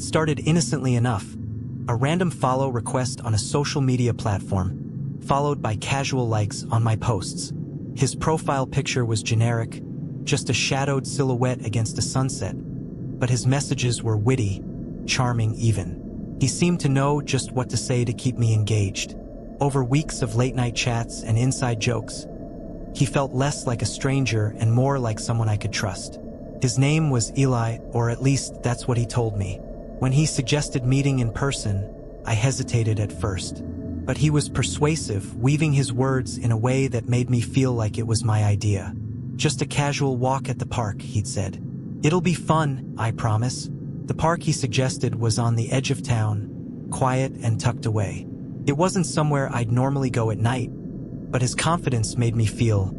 It started innocently enough. A random follow request on a social media platform, followed by casual likes on my posts. His profile picture was generic, just a shadowed silhouette against a sunset, but his messages were witty, charming even. He seemed to know just what to say to keep me engaged. Over weeks of late-night chats and inside jokes, he felt less like a stranger and more like someone I could trust. His name was Eli, or at least that's what he told me. When he suggested meeting in person, I hesitated at first. But he was persuasive, weaving his words in a way that made me feel like it was my idea. Just a casual walk at the park, he'd said. It'll be fun, I promise. The park he suggested was on the edge of town, quiet and tucked away. It wasn't somewhere I'd normally go at night, but his confidence made me feel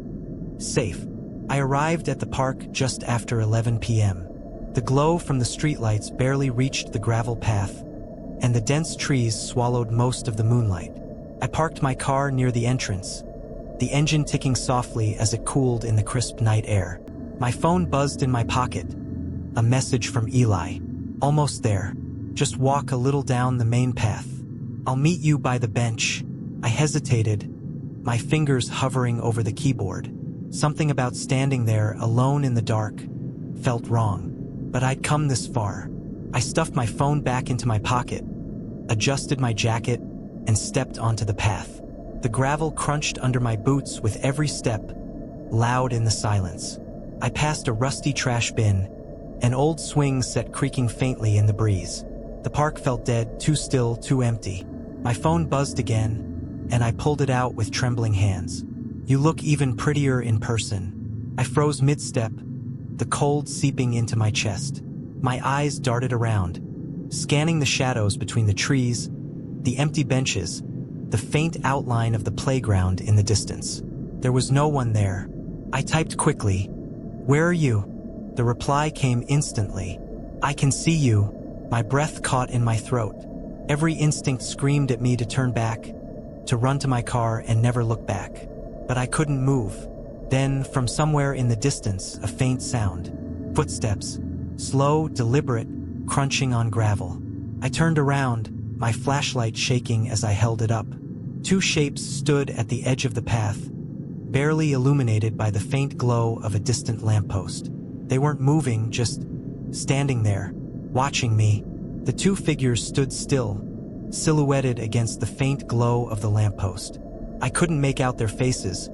safe. I arrived at the park just after 11 p.m. The glow from the streetlights barely reached the gravel path, and the dense trees swallowed most of the moonlight. I parked my car near the entrance, the engine ticking softly as it cooled in the crisp night air. My phone buzzed in my pocket. A message from Eli. Almost there. Just walk a little down the main path. I'll meet you by the bench. I hesitated, my fingers hovering over the keyboard. Something about standing there alone in the dark felt wrong. But I'd come this far. I stuffed my phone back into my pocket, adjusted my jacket, and stepped onto the path. The gravel crunched under my boots with every step, loud in the silence. I passed a rusty trash bin, an old swing set creaking faintly in the breeze. The park felt dead, too still, too empty. My phone buzzed again, and I pulled it out with trembling hands. You look even prettier in person. I froze mid-step, the cold seeping into my chest. My eyes darted around, scanning the shadows between the trees, the empty benches, the faint outline of the playground in the distance. There was no one there. I typed quickly, "Where are you?" The reply came instantly. "I can see you." My breath caught in my throat. Every instinct screamed at me to turn back, to run to my car and never look back. But I couldn't move. Then, from somewhere in the distance, a faint sound. Footsteps. Slow, deliberate, crunching on gravel. I turned around, my flashlight shaking as I held it up. Two shapes stood at the edge of the path, barely illuminated by the faint glow of a distant lamppost. They weren't moving, just standing there, watching me. The two figures stood still, silhouetted against the faint glow of the lamppost. I couldn't make out their faces,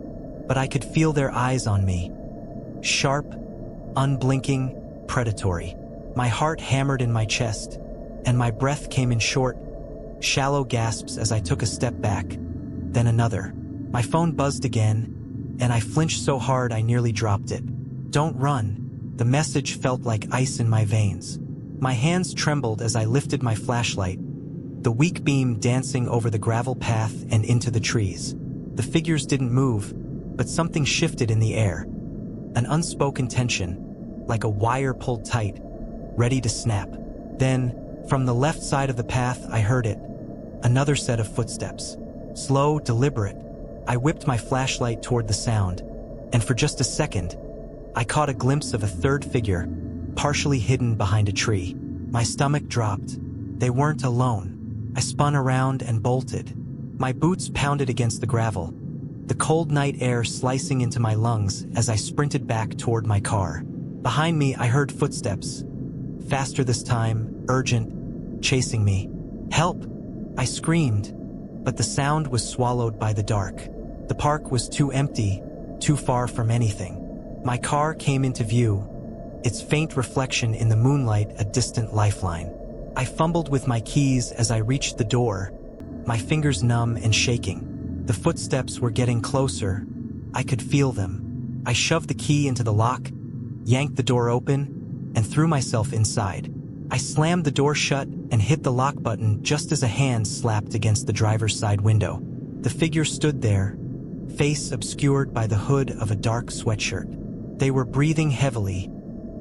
but I could feel their eyes on me. Sharp, unblinking, predatory. My heart hammered in my chest, and my breath came in short, shallow gasps as I took a step back, then another. My phone buzzed again, and I flinched so hard I nearly dropped it. "Don't run." The message felt like ice in my veins. My hands trembled as I lifted my flashlight, the weak beam dancing over the gravel path and into the trees. The figures didn't move, but something shifted in the air. An unspoken tension, like a wire pulled tight, ready to snap. Then, from the left side of the path, I heard it. Another set of footsteps. Slow, deliberate. I whipped my flashlight toward the sound, and for just a second, I caught a glimpse of a third figure, partially hidden behind a tree. My stomach dropped. They weren't alone. I spun around and bolted. My boots pounded against the gravel, the cold night air slicing into my lungs as I sprinted back toward my car. Behind me, I heard footsteps. Faster this time, urgent, chasing me. "Help!" I screamed, but the sound was swallowed by the dark. The park was too empty, too far from anything. My car came into view, its faint reflection in the moonlight a distant lifeline. I fumbled with my keys as I reached the door, my fingers numb and shaking. The footsteps were getting closer. I could feel them. I shoved the key into the lock, yanked the door open, and threw myself inside. I slammed the door shut and hit the lock button just as a hand slapped against the driver's side window. The figure stood there, face obscured by the hood of a dark sweatshirt. They were breathing heavily,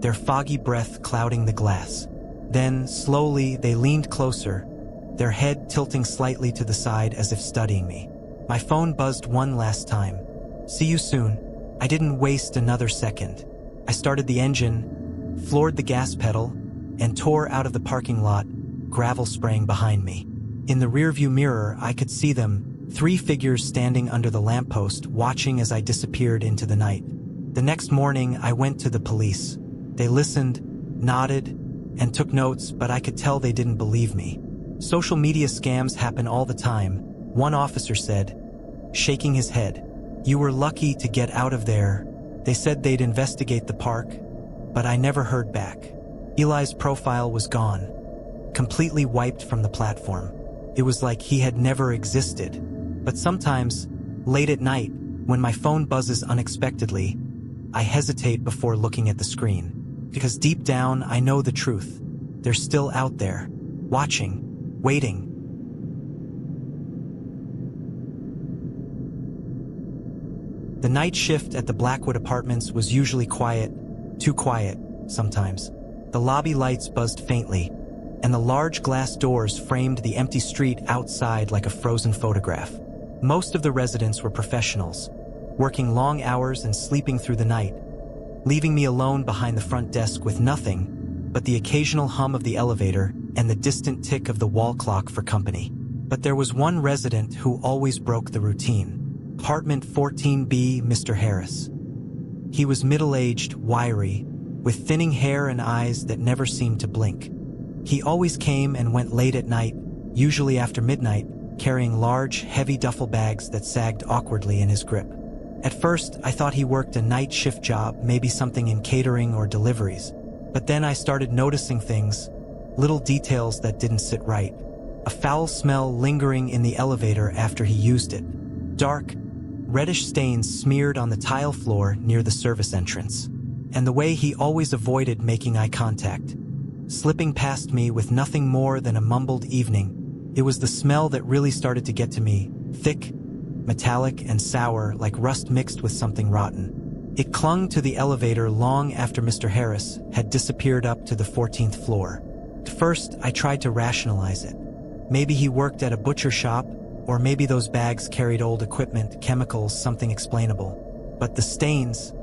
their foggy breath clouding the glass. Then, slowly, they leaned closer, their head tilting slightly to the side as if studying me. My phone buzzed one last time. "See you soon." I didn't waste another second. I started the engine, floored the gas pedal, and tore out of the parking lot, gravel spraying behind me. In the rearview mirror, I could see them, 3 figures standing under the lamppost, watching as I disappeared into the night. The next morning, I went to the police. They listened, nodded, and took notes, but I could tell they didn't believe me. Social media scams happen all the time, one officer said, shaking his head. You were lucky to get out of there. They said they'd investigate the park, but I never heard back. Eli's profile was gone, completely wiped from the platform. It was like he had never existed. But sometimes, late at night, when my phone buzzes unexpectedly, I hesitate before looking at the screen. Because deep down, I know the truth. They're still out there, watching, waiting. The night shift at the Blackwood Apartments was usually quiet, too quiet, sometimes. The lobby lights buzzed faintly, and the large glass doors framed the empty street outside like a frozen photograph. Most of the residents were professionals, working long hours and sleeping through the night, leaving me alone behind the front desk with nothing but the occasional hum of the elevator and the distant tick of the wall clock for company. But there was one resident who always broke the routine. Apartment 14B, Mr. Harris. He was middle-aged, wiry, with thinning hair and eyes that never seemed to blink. He always came and went late at night, usually after midnight, carrying large, heavy duffel bags that sagged awkwardly in his grip. At first, I thought he worked a night shift job, maybe something in catering or deliveries. But then I started noticing things, little details that didn't sit right. A foul smell lingering in the elevator after he used it. Dark, reddish stains smeared on the tile floor near the service entrance. And the way he always avoided making eye contact, slipping past me with nothing more than a mumbled evening. It was the smell that really started to get to me, thick, metallic, and sour, like rust mixed with something rotten. It clung to the elevator long after Mr. Harris had disappeared up to the 14th floor. At first, I tried to rationalize it. Maybe he worked at a butcher shop, or maybe those bags carried old equipment, chemicals, something explainable. But the stains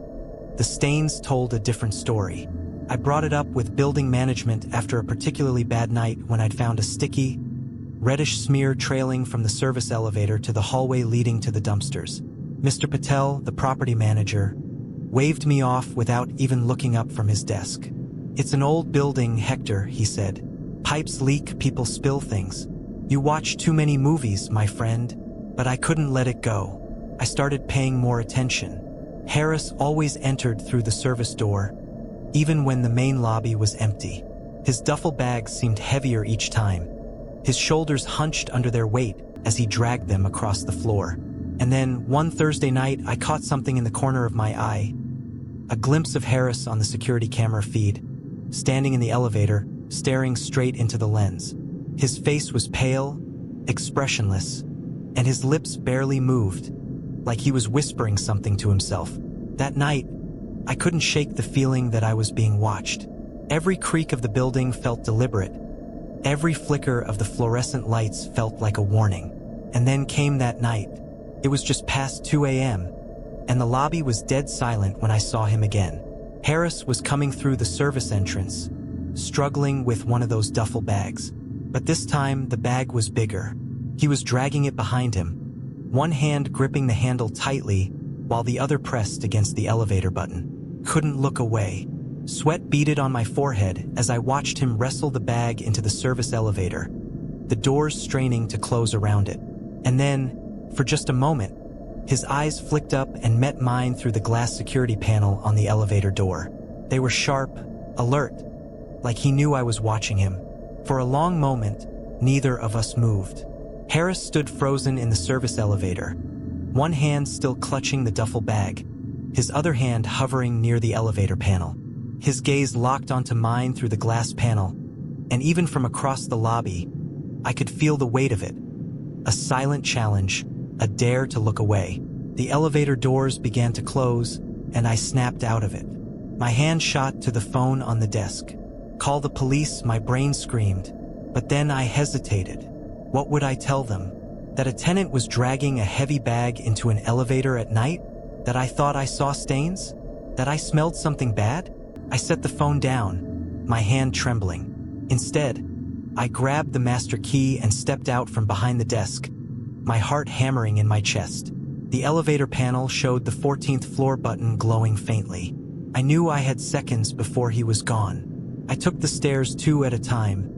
told a different story. I brought it up with building management after a particularly bad night when I'd found a sticky, reddish smear trailing from the service elevator to the hallway leading to the dumpsters. Mr. Patel, the property manager, waved me off without even looking up from his desk. It's an old building, Hector, he said. Pipes leak, people spill things. You watch too many movies, my friend. But I couldn't let it go. I started paying more attention. Harris always entered through the service door, even when the main lobby was empty. His duffel bags seemed heavier each time. His shoulders hunched under their weight as he dragged them across the floor. And then, one Thursday night, I caught something in the corner of my eye. A glimpse of Harris on the security camera feed, standing in the elevator, staring straight into the lens. His face was pale, expressionless, and his lips barely moved, like he was whispering something to himself. That night, I couldn't shake the feeling that I was being watched. Every creak of the building felt deliberate. Every flicker of the fluorescent lights felt like a warning. And then came that night. It was just past 2 a.m., and the lobby was dead silent when I saw him again. Harris was coming through the service entrance, struggling with one of those duffel bags. But this time, the bag was bigger. He was dragging it behind him, one hand gripping the handle tightly, while the other pressed against the elevator button. Couldn't look away. Sweat beaded on my forehead as I watched him wrestle the bag into the service elevator, the doors straining to close around it. And then, for just a moment, his eyes flicked up and met mine through the glass security panel on the elevator door. They were sharp, alert, like he knew I was watching him. For a long moment, neither of us moved. Harris stood frozen in the service elevator, one hand still clutching the duffel bag, his other hand hovering near the elevator panel. His gaze locked onto mine through the glass panel, and even from across the lobby, I could feel the weight of it. A silent challenge, a dare to look away. The elevator doors began to close, and I snapped out of it. My hand shot to the phone on the desk. Call the police, my brain screamed. But then I hesitated. What would I tell them? That a tenant was dragging a heavy bag into an elevator at night? That I thought I saw stains? That I smelled something bad? I set the phone down, my hand trembling. Instead, I grabbed the master key and stepped out from behind the desk, my heart hammering in my chest. The elevator panel showed the 14th floor button glowing faintly. I knew I had seconds before he was gone. I took the stairs 2 at a time,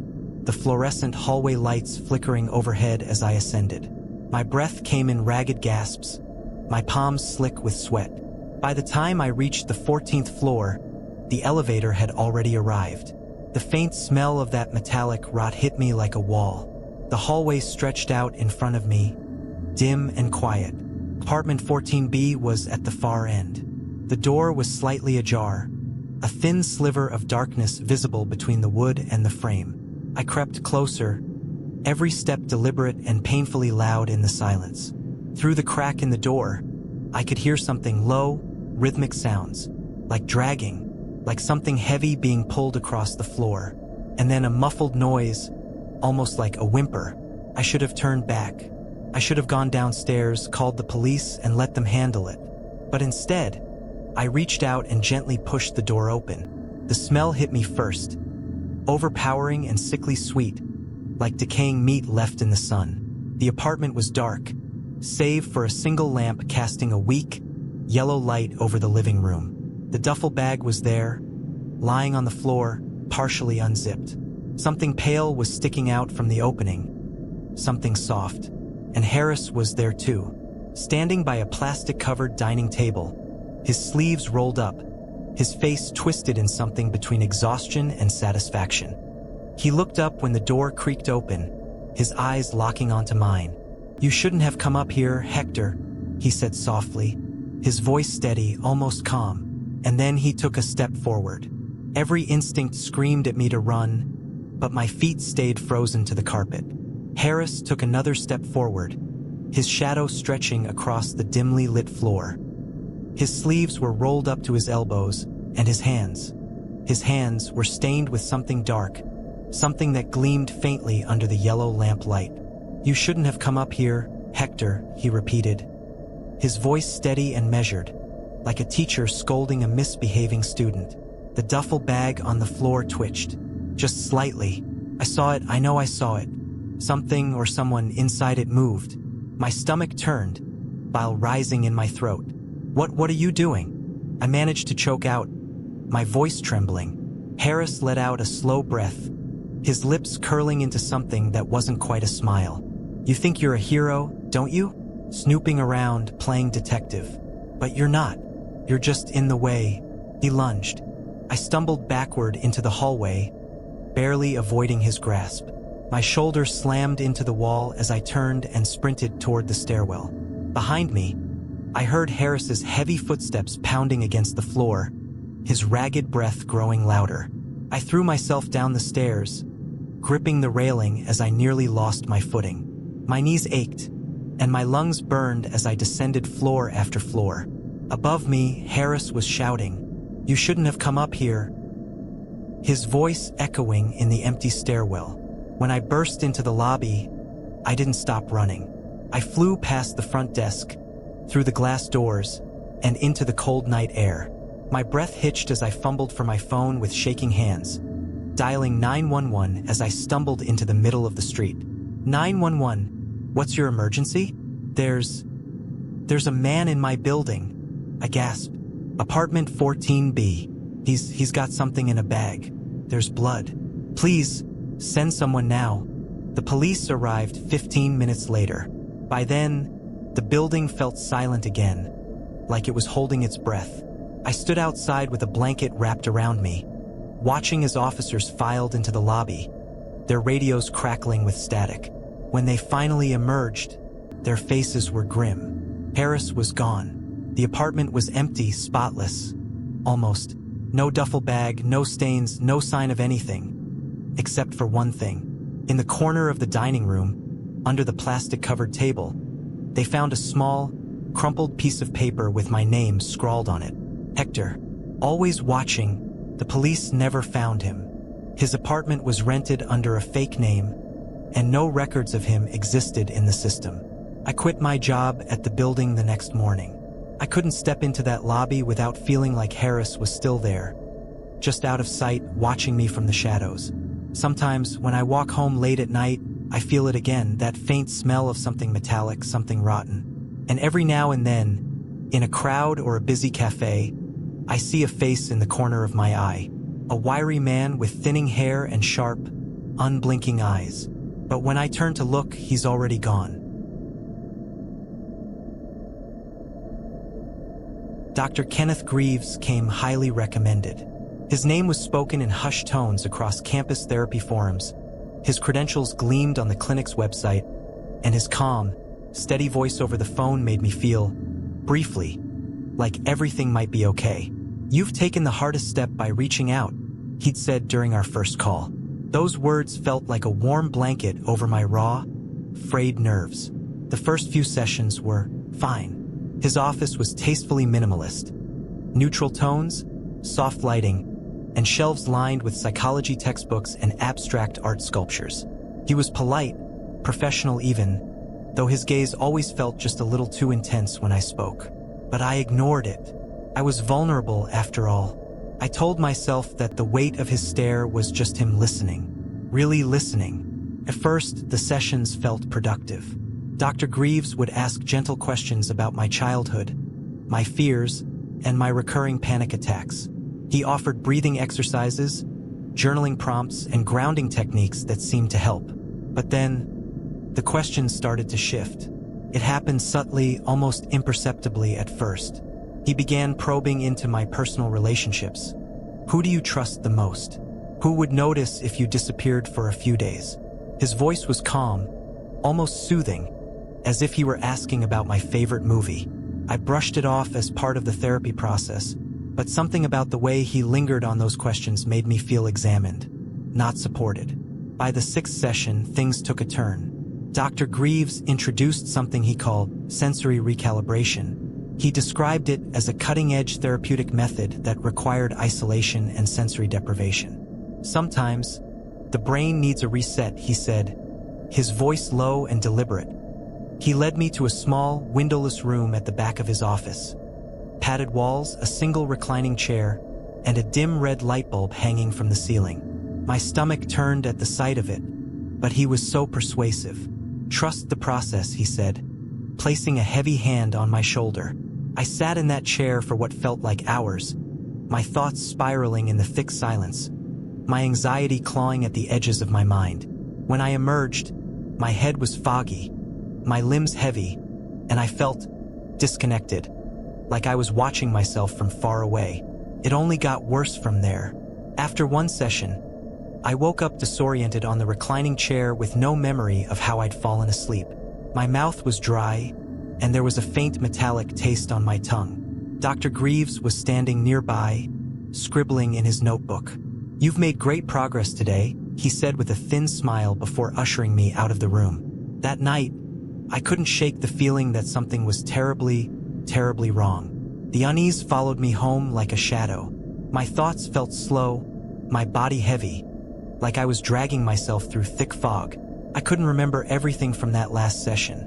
the fluorescent hallway lights flickering overhead as I ascended. My breath came in ragged gasps, my palms slick with sweat. By the time I reached the 14th floor, the elevator had already arrived. The faint smell of that metallic rot hit me like a wall. The hallway stretched out in front of me, dim and quiet. Apartment 14B was at the far end. The door was slightly ajar, a thin sliver of darkness visible between the wood and the frame. I crept closer, every step deliberate and painfully loud in the silence. Through the crack in the door, I could hear something low, rhythmic sounds, like dragging, like something heavy being pulled across the floor, and then a muffled noise, almost like a whimper. I should have turned back. I should have gone downstairs, called the police, and let them handle it. But instead, I reached out and gently pushed the door open. The smell hit me first, overpowering and sickly sweet, like decaying meat left in the sun. The apartment was dark, save for a single lamp casting a weak, yellow light over the living room. The duffel bag was there, lying on the floor, partially unzipped. Something pale was sticking out from the opening, something soft. And Harris was there too, standing by a plastic-covered dining table, his sleeves rolled up, his face twisted in something between exhaustion and satisfaction. He looked up when the door creaked open, his eyes locking onto mine. "You shouldn't have come up here, Hector," he said softly, his voice steady, almost calm. And then he took a step forward. Every instinct screamed at me to run, but my feet stayed frozen to the carpet. Harris took another step forward, his shadow stretching across the dimly lit floor. His sleeves were rolled up to his elbows, and his hands were stained with something dark, something that gleamed faintly under the yellow lamplight. "You shouldn't have come up here, Hector," he repeated, his voice steady and measured, like a teacher scolding a misbehaving student. The duffel bag on the floor twitched, just slightly. I saw it, I know I saw it. Something or someone inside it moved. My stomach turned, bile rising in my throat. What are you doing?" I managed to choke out, my voice trembling. Harris let out a slow breath, his lips curling into something that wasn't quite a smile. "You think you're a hero, don't you? Snooping around, playing detective. But you're not. You're just in the way." He lunged. I stumbled backward into the hallway, barely avoiding his grasp. My shoulder slammed into the wall as I turned and sprinted toward the stairwell. Behind me, I heard Harris's heavy footsteps pounding against the floor, his ragged breath growing louder. I threw myself down the stairs, gripping the railing as I nearly lost my footing. My knees ached, and my lungs burned as I descended floor after floor. Above me, Harris was shouting, "You shouldn't have come up here," his voice echoing in the empty stairwell. When I burst into the lobby, I didn't stop running. I flew past the front desk, through the glass doors, and into the cold night air. My breath hitched as I fumbled for my phone with shaking hands, dialing 911 as I stumbled into the middle of the street. 911, what's your emergency? There's a man in my building, I gasped. Apartment 14B. He's got something in a bag. There's blood. Please, send someone now. The police arrived 15 minutes later. By then, the building felt silent again, like it was holding its breath. I stood outside with a blanket wrapped around me, watching as officers filed into the lobby, their radios crackling with static. When they finally emerged, their faces were grim. Harris was gone. The apartment was empty, spotless. Almost. No duffel bag, no stains, no sign of anything. Except for one thing. In the corner of the dining room, under the plastic-covered table, they found a small, crumpled piece of paper with my name scrawled on it. Hector. Always watching, the police never found him. His apartment was rented under a fake name, and no records of him existed in the system. I quit my job at the building the next morning. I couldn't step into that lobby without feeling like Harris was still there, just out of sight, watching me from the shadows. Sometimes, when I walk home late at night, I feel it again, that faint smell of something metallic, something rotten. And every now and then, in a crowd or a busy cafe, I see a face in the corner of my eye. A wiry man with thinning hair and sharp, unblinking eyes. But when I turn to look, he's already gone. Dr. Kenneth Greaves came highly recommended. His name was spoken in hushed tones across campus therapy forums. His credentials gleamed on the clinic's website, and his calm, steady voice over the phone made me feel, briefly, like everything might be okay. "You've taken the hardest step by reaching out," he'd said during our first call. Those words felt like a warm blanket over my raw, frayed nerves. The first few sessions were fine. His office was tastefully minimalist. Neutral tones, soft lighting, and shelves lined with psychology textbooks and abstract art sculptures. He was polite, professional even, though his gaze always felt just a little too intense when I spoke. But I ignored it. I was vulnerable after all. I told myself that the weight of his stare was just him listening, really listening. At first, the sessions felt productive. Dr. Greaves would ask gentle questions about my childhood, my fears, and my recurring panic attacks. He offered breathing exercises, journaling prompts, and grounding techniques that seemed to help. But then, the questions started to shift. It happened subtly, almost imperceptibly at first. He began probing into my personal relationships. Who do you trust the most? Who would notice if you disappeared for a few days? His voice was calm, almost soothing, as if he were asking about my favorite movie. I brushed it off as part of the therapy process, but something about the way he lingered on those questions made me feel examined, not supported. By the sixth session, things took a turn. Dr. Greaves introduced something he called sensory recalibration. He described it as a cutting-edge therapeutic method that required isolation and sensory deprivation. Sometimes, the brain needs a reset, he said, his voice low and deliberate. He led me to a small, windowless room at the back of his office. Padded walls, a single reclining chair, and a dim red light bulb hanging from the ceiling. My stomach turned at the sight of it, but he was so persuasive. "Trust the process," he said, placing a heavy hand on my shoulder. I sat in that chair for what felt like hours, my thoughts spiraling in the thick silence, my anxiety clawing at the edges of my mind. When I emerged, my head was foggy, my limbs heavy, and I felt disconnected, like I was watching myself from far away. It only got worse from there. After one session, I woke up disoriented on the reclining chair with no memory of how I'd fallen asleep. My mouth was dry, and there was a faint metallic taste on my tongue. Dr. Greaves was standing nearby, scribbling in his notebook. "You've made great progress today," he said with a thin smile before ushering me out of the room. That night, I couldn't shake the feeling that something was terribly, terribly wrong. The unease followed me home like a shadow. My thoughts felt slow, my body heavy, like I was dragging myself through thick fog. I couldn't remember everything from that last session,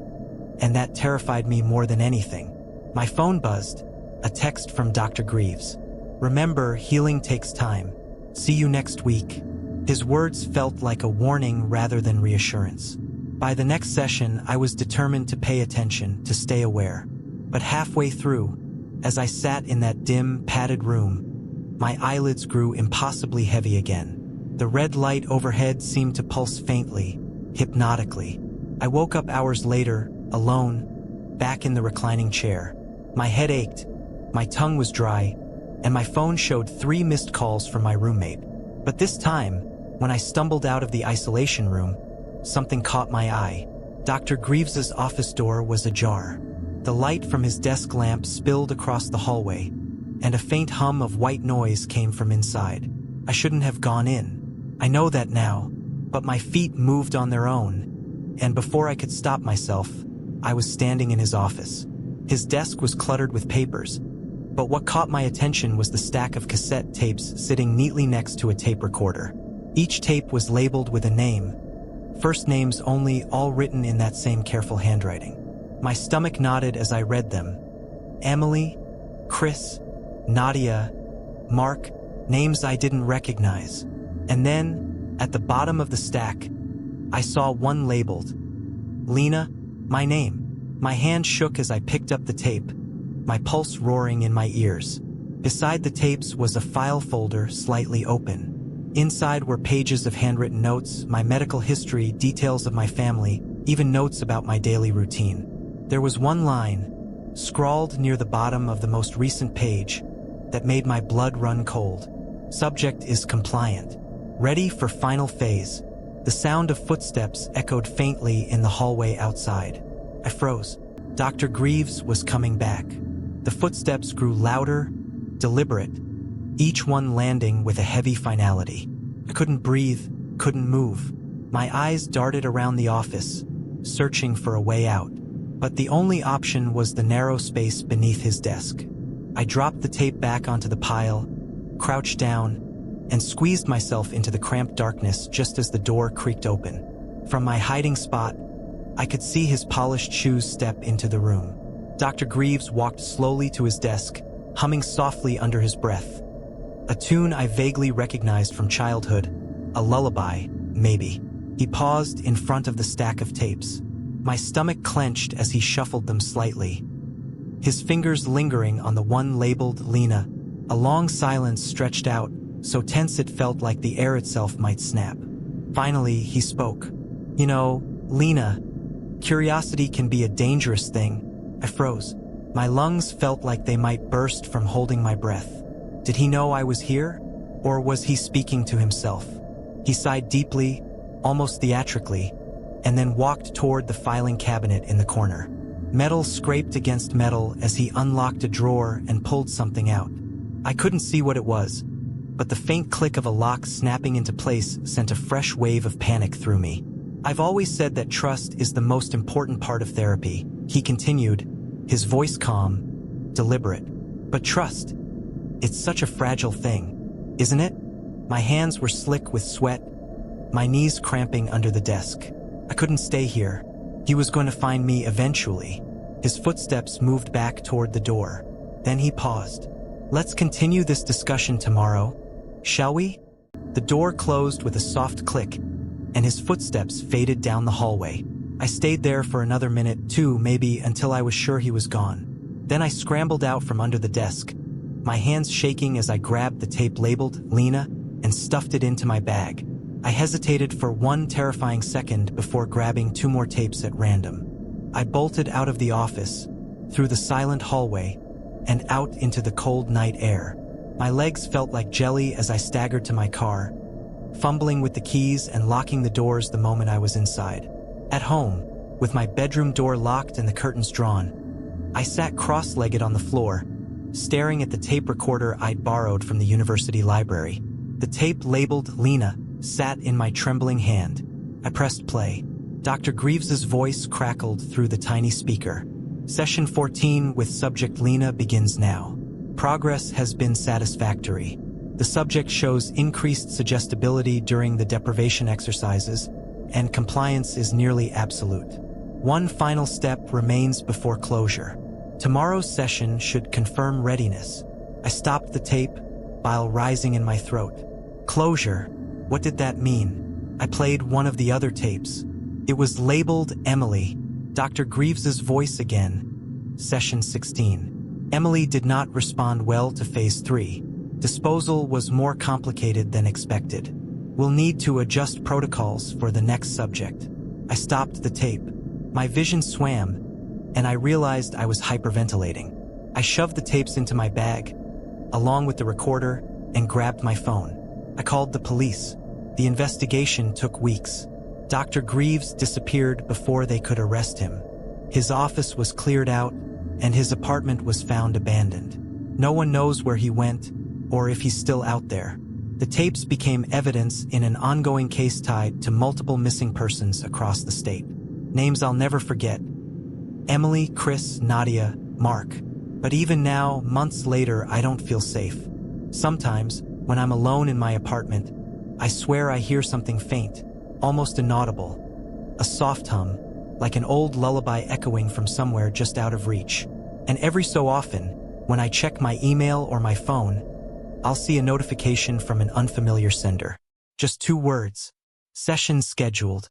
and that terrified me more than anything. My phone buzzed, a text from Dr. Greaves. "Remember, healing takes time. See you next week." His words felt like a warning rather than reassurance. By the next session, I was determined to pay attention, to stay aware. But halfway through, as I sat in that dim, padded room, my eyelids grew impossibly heavy again. The red light overhead seemed to pulse faintly, hypnotically. I woke up hours later, alone, back in the reclining chair. My head ached, my tongue was dry, and my phone showed 3 missed calls from my roommate. But this time, when I stumbled out of the isolation room, something caught my eye. Dr. Greaves's office door was ajar. The light from his desk lamp spilled across the hallway, and a faint hum of white noise came from inside. I shouldn't have gone in. I know that now, but my feet moved on their own, and before I could stop myself, I was standing in his office. His desk was cluttered with papers, but what caught my attention was the stack of cassette tapes sitting neatly next to a tape recorder. Each tape was labeled with a name, first names only, all written in that same careful handwriting. My stomach nodded as I read them. Emily, Chris, Nadia, Mark, names I didn't recognize. And then, At the bottom of the stack, I saw one labeled, Lena, my name. My hand shook as I picked up the tape, my pulse roaring in my ears. Beside the tapes was a file folder slightly open. Inside were pages of handwritten notes, my medical history, details of my family, even notes about my daily routine. There was one line, scrawled near the bottom of the most recent page, that made my blood run cold. Subject is compliant. Ready for final phase. The sound of footsteps echoed faintly in the hallway outside. I froze. Dr. Greaves was coming back. The footsteps grew louder, deliberate, each one landing with a heavy finality. I couldn't breathe, couldn't move. My eyes darted around the office, searching for a way out. But the only option was the narrow space beneath his desk. I dropped the tape back onto the pile, crouched down, and squeezed myself into the cramped darkness just as the door creaked open. From my hiding spot, I could see his polished shoes step into the room. Dr. Greaves walked slowly to his desk, humming softly under his breath. A tune I vaguely recognized from childhood, a lullaby, maybe. He paused in front of the stack of tapes. My stomach clenched as he shuffled them slightly, his fingers lingering on the one labeled Lena. A long silence stretched out, so tense it felt like the air itself might snap. Finally, he spoke. You know, Lena, curiosity can be a dangerous thing. I froze. My lungs felt like they might burst from holding my breath. Did he know I was here? Or was he speaking to himself? He sighed deeply, almost theatrically, and then walked toward the filing cabinet in the corner. Metal scraped against metal as he unlocked a drawer and pulled something out. I couldn't see what it was, but the faint click of a lock snapping into place sent a fresh wave of panic through me. I've always said that trust is the most important part of therapy, he continued, his voice calm, deliberate. But trust, it's such a fragile thing, isn't it? My hands were slick with sweat, my knees cramping under the desk. I couldn't stay here. He was going to find me eventually. His footsteps moved back toward the door. Then he paused. Let's continue this discussion tomorrow, shall we? The door closed with a soft click, and his footsteps faded down the hallway. I stayed there for another minute, two, maybe, until I was sure he was gone. Then I scrambled out from under the desk, my hands shaking as I grabbed the tape labeled Lena and stuffed it into my bag. I hesitated for one terrifying second before grabbing 2 more tapes at random. I bolted out of the office, through the silent hallway, and out into the cold night air. My legs felt like jelly as I staggered to my car, fumbling with the keys and locking the doors the moment I was inside. At home, with my bedroom door locked and the curtains drawn, I sat cross-legged on the floor, staring at the tape recorder I'd borrowed from the university library. The tape labeled Lena sat in my trembling hand. I pressed play. Dr. Greaves's voice crackled through the tiny speaker. Session 14 with subject Lena begins now. Progress has been satisfactory. The subject shows increased suggestibility during the deprivation exercises, and compliance is nearly absolute. One final step remains before closure. Tomorrow's session should confirm readiness. I stopped the tape, bile rising in my throat. Closure. What did that mean? I played one of the other tapes. It was labeled Emily. Dr. Greaves's voice again. Session 16. Emily did not respond well to Phase 3. Disposal was more complicated than expected. We'll need to adjust protocols for the next subject. I stopped the tape. My vision swam, and I realized I was hyperventilating. I shoved the tapes into my bag, along with the recorder, and grabbed my phone. I called the police. The investigation took weeks. Dr. Greaves disappeared before they could arrest him. His office was cleared out, and his apartment was found abandoned. No one knows where he went, or if he's still out there. The tapes became evidence in an ongoing case tied to multiple missing persons across the state. Names I'll never forget: Emily, Chris, Nadia, Mark. But even now, months later, I don't feel safe. Sometimes, when I'm alone in my apartment, I swear I hear something faint, almost inaudible. A soft hum, like an old lullaby echoing from somewhere just out of reach. And every so often, when I check my email or my phone, I'll see a notification from an unfamiliar sender. Just 2 words. Session scheduled.